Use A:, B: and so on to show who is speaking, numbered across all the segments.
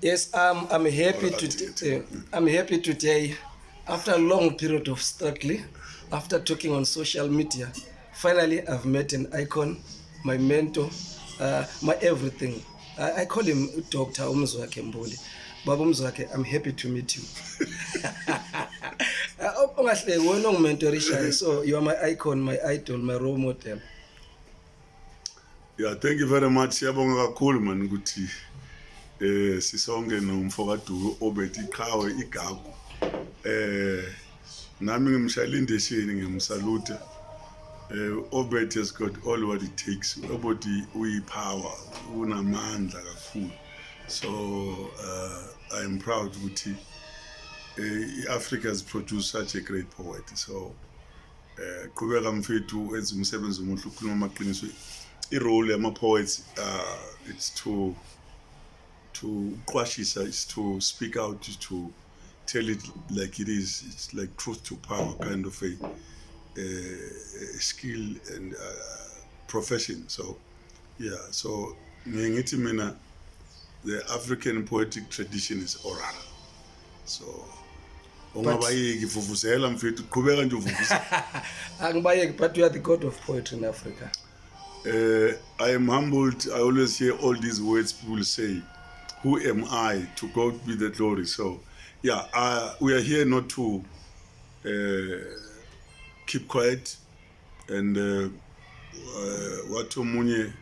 A: Yes, I'm happy I'm happy today. After a long period of struggling, after talking on social media, finally I've met an icon, my mentor, my everything. I call him Dr. Mzwakhe Mbuli. Baba Mzwakhe, I'm happy to meet you. Ongahle wena ungimentorishayo, so you are my icon, my idol, my role model.
B: Yeah, thank you very much. Siyabonga kakhulu man ukuthi sisonke nomfowethu Dube Obert iqhawe igagu. Nami ngimshayela indeshini ngimsalute. Obert has got all what it takes. Obert uyipower, unamandla kakhulu. So I'm proud ukuthi Africa has produced such a great poet. So qhubeka mfethu enza umsebenzi omuhle ukukhuluma amaqiniso. I-role yama-poets it's to qwashisa, is to speak out, to tell it like it is. It's like truth to power kind of a skill and profession. So yeah, so ngithi mina the African poetic tradition is oral. So ungabayeki vuvuzela mfethu qhubeka nje uvuvuzela.
A: Angibayeki, but you are the god of poetry in Africa.
B: I am humbled. I always hear all these words people say, who am I? To God be the glory. So, yeah, we are here not to keep quiet. And what the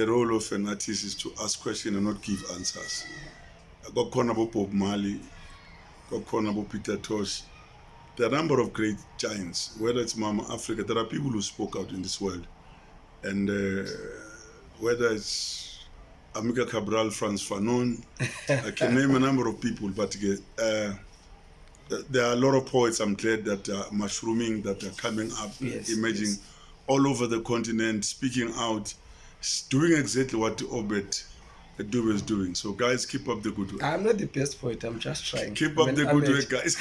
B: role of an artist is to ask questions and not give answers. I got corner about Bob Marley, got corner about Peter Tosh. There are a number of great giants, whether it's Mama Africa, there are people who spoke out in this world. And whether it's Amika Cabral, Franz Fanon, I can name a number of people, but there are a lot of poets, I'm glad, that are mushrooming, that are coming up, emerging all over the continent, speaking out, doing exactly what Obert Dube is doing. So guys, keep up the good work.
A: I'm not the best poet, I'm just trying.
B: Keep up the good work, guys.